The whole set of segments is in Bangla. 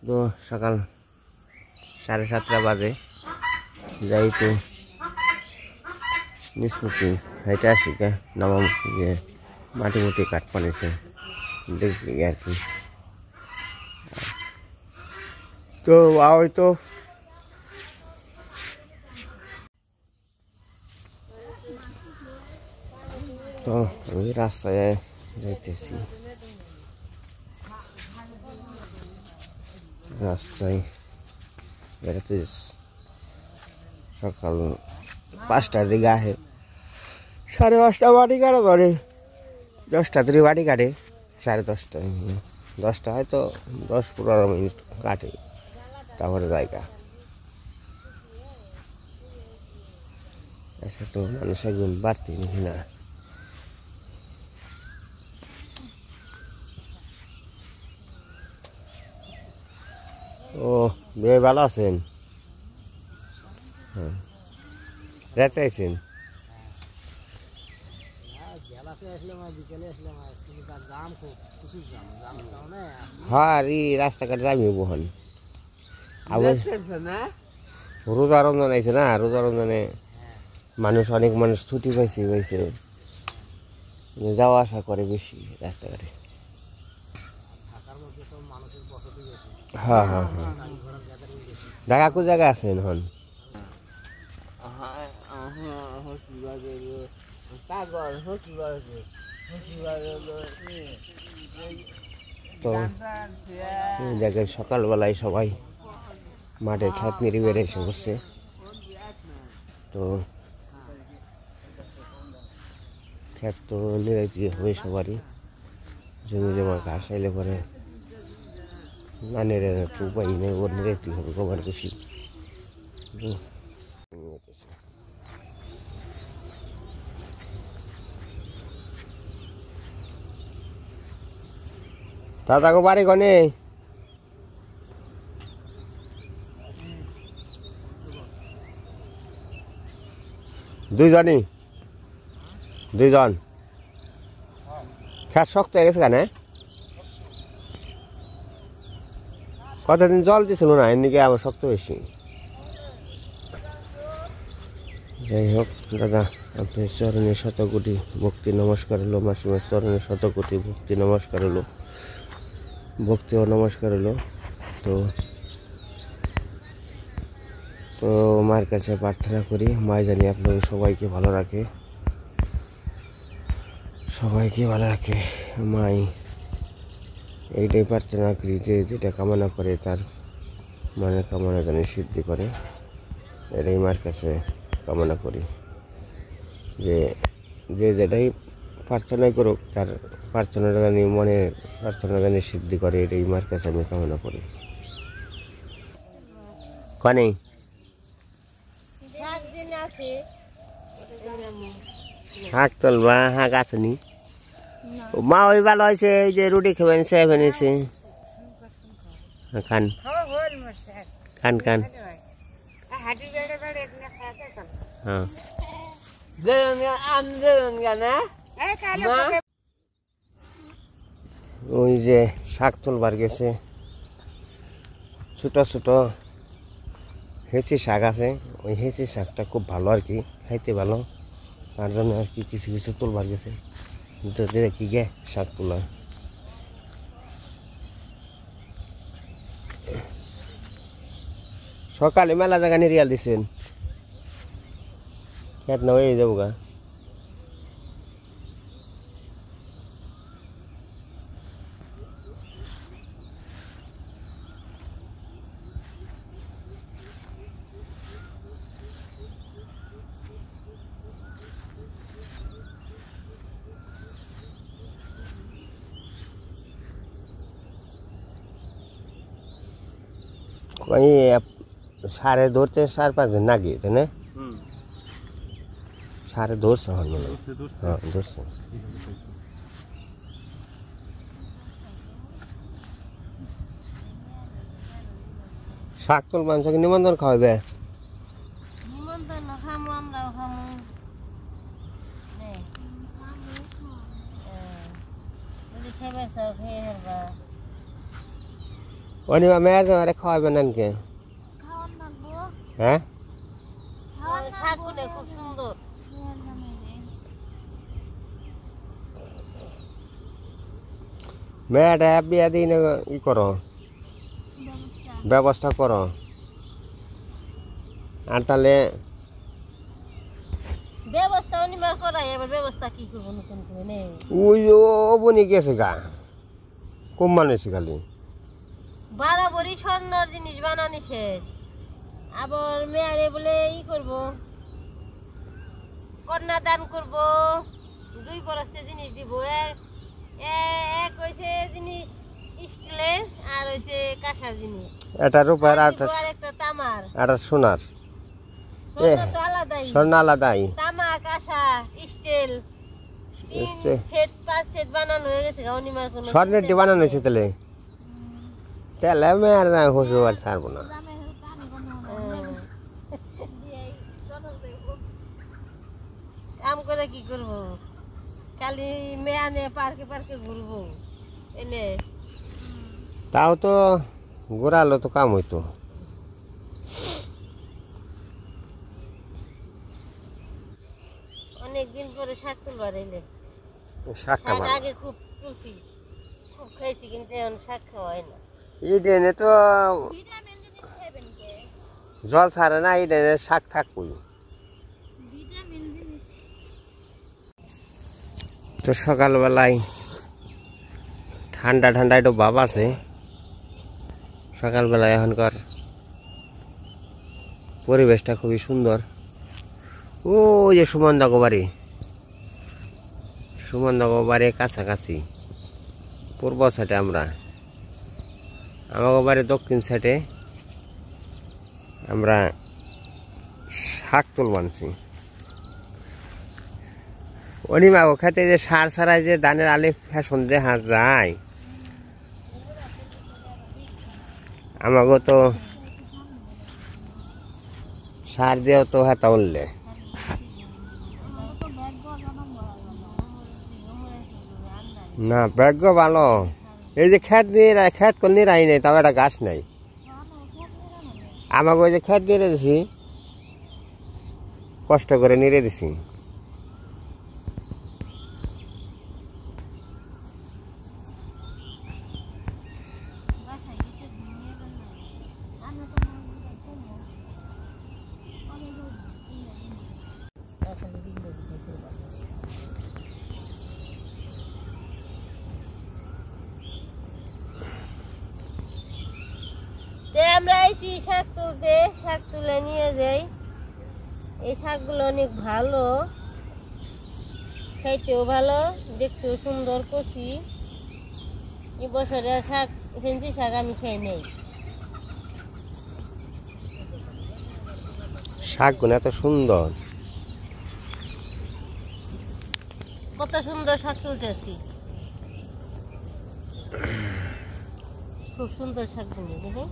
তো সকাল 7:30 বাজে যাই তো নিষ্পত্তি হাইটা আসি কে নামামুখী যে মাটি মুটি কাঠ পানিছে দেখি আর কি। তো ওই তো তো আমি রাস্তায় যাইতেছি, রাস্তায় বেড়াতে সকাল 5টার দিকে আসে, 5:30 বাড়ি কাটে ধরে, 10টা থেকে বাড়ি কাটে, 10:30 10টা হয়তো 10-15 মিনিট কাটে, তারপরে জায়গা এসে তো মানুষ একজন বাড়তি না। ও বে ভালো আছেন? হ্যাঁ রাতে আছেন? হ্যাঁ রে রাস্তাঘাট যাবি বহন রোজা রমজান আইছে না, রোজা রমজানে মানুষ অনেক মানুষ ছুটি পাইছে যাওয়া আসা করে বেশি রাস্তাঘাটে। হ্যাঁ হ্যাঁ হ্যাঁ ঢাকা কোন জায়গায় আছেন এখন? তো দেখেন সকালবেলায় সবাই মাঠে খেত নিয়ে বেড়ে এসে বসছে। তো খেত তো নিরাইতে হবে সবারই, জমি জমা ঘাস আইলে পরে না নেড়ে একটু উপায় নেই, ওর নিরাইতে হবে গোবর বেশি। দাদা গো বাড়ি গনে দুইজন খেত শক্ত হয়ে গেছে কেন? কতদিন জল দিছিল না এদিকে আবার শক্ত বেশি। যাই হোক দাদা আপনার চরণে শতকোটি ভক্তি নমস্কার হলো, মাসিমার চরণে শতকোটি ভক্তি নমস্কার হলো, ভক্তি ও নমস্কার হলো। তো তো মায়ের কাছে প্রার্থনা করি, মা জানি আপনাদের সবাইকে ভালো রাখে, সবাইকে ভালো রাখে। মাই এইটাই প্রার্থনা করি যে যেটা কামনা করে তার মনের কামনা জানি সিদ্ধি করে, এটাই মায়ের কাছে কামনা করি যে যে যেটাই প্রার্থনাই করুক তার প্রার্থনাটা জানি মনে প্রার্থনা জানি সিদ্ধি করে, এটাই মায়ের কাছে আমি কামনা করি। কনে হাঁক তুলবা, হাঁক আসেনি মা ওই ভালো হয়েছে, এই যে রুটি খাবেন সে বানিয়েছে খান খান খান। হ্যাঁ ওই যে শাক তুলবার গেছে, ছোট ছোট হেঁচি শাক আছে, ওই হেঁচি শাকটা খুব ভালো আর কি, খাইতে ভালো, তার জন্য আর কি কিছু কিছু তুলবার গেছে। দেখি গে শাক তোলা সকালে মেলা জায়গা নিয়ে দিছেন, খেত না হয়ে যাবো গা। ওই সারে ধরতে 4-5 দিন নাকি তাই না? সারে ধরছে হল মনে, হ্যাঁ ধরছে। শাক তুল মানুষকে নিমন্ত্রণ খাওয়াবে, অনিমা মেয়ের জামাইরে খাওয়াবেন নাকি? হ্যাঁ শাকগুলো খুব সুন্দর। মেয়েটা বিয়া দিন ই করো, ব্যবস্থা করো। আর তাহলে ব্যবস্থা অনিবার করাই, এবার ব্যবস্থা কি করবো নতুন করে নেই। ওই ও বনি গেছে গা, কম মানুষ খালি বাড়াবাড়ি স্বর্ণর জিনিস বানানি শেষ, আবার মেয়ারে বলে ই করব, কন্যা দান করব, 2 বরস্তে জিনিস দিব। এক হয়েছে জিনিস স্টিলে, আর হয়েছে কাঁসার জিনিস। এটা রূপার আর একটা তামার আর সোনার। স্বর্ণ তো আলাদাই, স্বর্ণ আলাদাই, তামা কাঁসা স্টিল 3 সেট 5 সেট বানানো হয়ে গেছে। অনিমার কোনো স্বর্ণের ডি বানানো হয়েছে তাহলে তাহলে মেয়ের জামাই হসু আর ছাড়বো না। কাম করে কি করব, খালি মেয়ে আনে পার্কে পার্কে ঘুরবো এনে। তাও তো ঘোরালো তো কাম হইতো। অনেকদিন পরে শাক তুলবার এলে। শাক শাক আগে খুব তুলছি, খুব খাইছি, কিন্তু এখন শাক খাওয়া হয় না। এই ডেনে তো জল ছাড়ে না, এই ডেনে শাক থাকবই। তো সকালবেলায় ঠান্ডা ঠান্ডা একটু ভাব আছে। সকালবেলায় এখনকার পরিবেশটা খুবই সুন্দর। ও যে সুমন দাগো বাড়ি, সুমন দাগো বাড়ি কাছাকাছি পূর্ব সাইডে আমরা, আমাকে বাড়ি দক্ষিণ সাইডে আমরা শাক তুল মানছি। অনিমাগো খেতে যে সার ছাড়াই যে ধানের আলে ফ্যাশন দেখা যায়, আমাগো তো সার দিয়েও তো হাতা উঠলে না। ভাগ্য ভালো, এই যে খেত নিয়ে খেত করে নিরাই নেই, তাও একটা গাছ নাই। আমাকে ওই যে খেত নিয়ে দিছি, কষ্ট করে নিরে দিছি। আমরা আইছি শাক তুলতে, শাক তুলে নিয়ে যাই। এই শাকগুলো অনেক ভালো, খাইতেও ভালো, দেখতেও সুন্দর কচি। এই বছরে শাক ফেন্সি শাক আমি খাই নাই। শাকগুলো এত সুন্দর, কত সুন্দর শাক তুলতেছি, খুব সুন্দর শাকগুলো দেখে।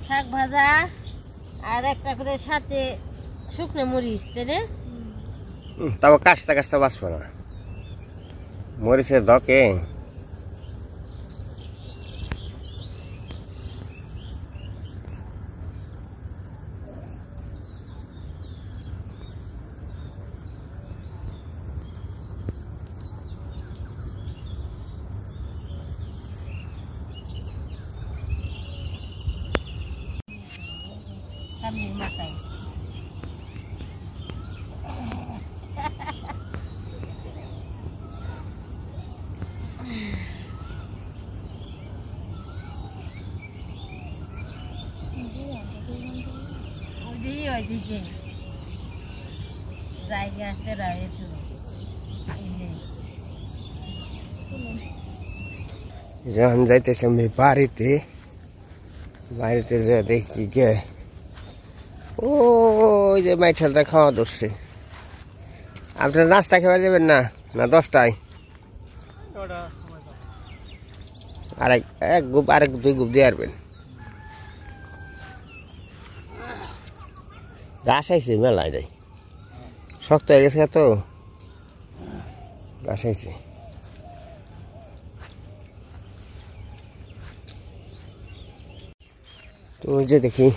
শাক ভাজা আর একটা করে সাথে শুকনো মরিচ, তাই না? তাও কাশতে কাশতে বাঁচবো না, মরিচের ধকে। সামনের মাথায় জায়গা যখন যাইতেছি আমি বাড়িতে, বাড়িতে যে দেখি গে ও ওই যে মাইঠালটা খাওয়া ধরছে। আপনারা নাস্তা খাবার যাবেন না? না 10টায়? এক গুপ আরেক 2 গুপ দিয়ে আসবেন। ঘাস আইছে মেলায় যাই, শক্ত হয়ে গেছে তো। গাছ হয়েছে। তো ওই যে দেখি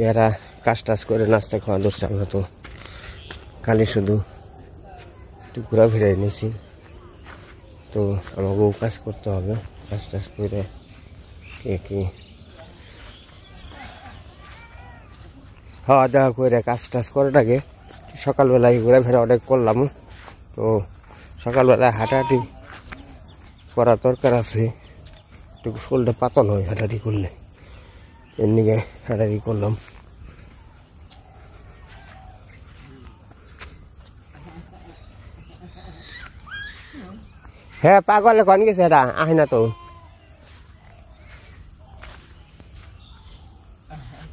এরা কাজ টাজ করে নাস্তা খাওয়া ধরছে, আমরা তো খালি শুধু একটু ঘোরাফেরাই নিয়েছি। তো আমাকেও কাজ করতে হবে, কাজ টাজ করে কি খাওয়া দাওয়া করে কাজ টাজ করাটাকে সকালবেলায় ঘোরাফেরা অনেক করলাম। তো সকালবেলায় হাঁটাহাঁটি করা দরকার আছে, একটু শরীরটা পাতল হয় হাঁটাহাঁটি করলে, এর নিয়ে হাঁটাহাঁটি করলাম। হ্যাঁ পাগলে কন গেছে এটা আহে না তো।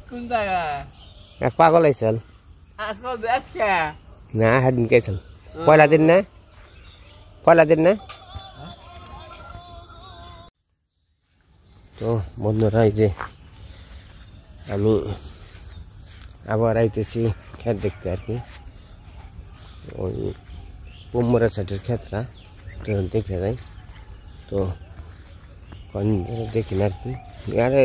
কোন জায়গা এক পাগল আইসল আসো দেখে না, সেদিন গেছিল পয়লা দিন না, পয়লা দিন না। তো বন্ধুরা এই যে আমি আবার আইতেছি ক্ষেত দেখতে আর কি, ওই কুমড়া সাইডের ক্ষেতটা দেখে যাই। তো দেখি না আর কি, আরে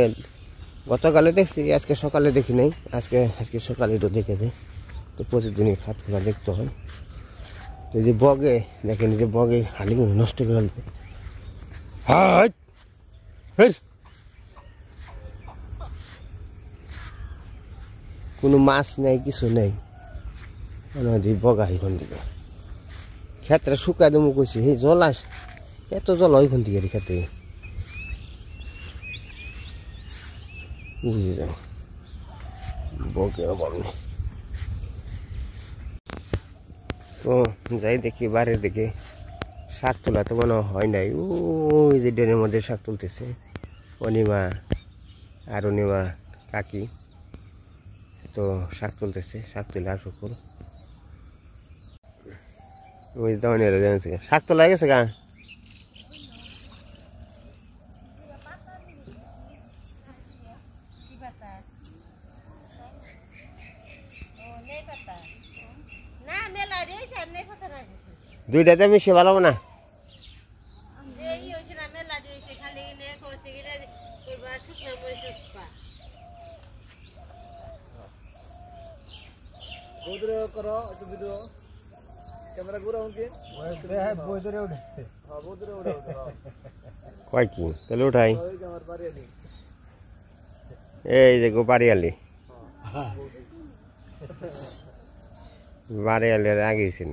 গতকালে দেখছি, আজকে সকালে দেখি নাই, আজকে আর কি সকালে একটু দেখে যাই। তো প্রতিদিনই খাত খোলা দেখতে হয়। তো যে বগে দেখেন, যে বগে হালি নষ্ট করে দেয়। কোনো মাছ নেই, কিছু নেই, নদী বগা এইখান থেকে ক্ষেত্রে শুকাই দেবো কইছি। এই জল আস, এত জল হয় ওইখান থেকে খেতে বুঝে যাও, বগে অভাব নেই। তো যাই দেখি বাড়ির দিকে শাক তোলা তো মনে হয় নাই। ওই যে ড্রেনের মধ্যে শাক তুলতেছে অনিমা আর অনিমা কাকি, তো শাক তুলতেছে, শাক তুলে আসুক। ওই দাঁড়িয়ে জানছে শাক তোলা গেছে গা। দুইটাতে মিশে ভালো না। কয় কি তাহলে উঠাই, এই যে গো বাড়িয়ালি, বাড়িয়ালি আগে ছিল।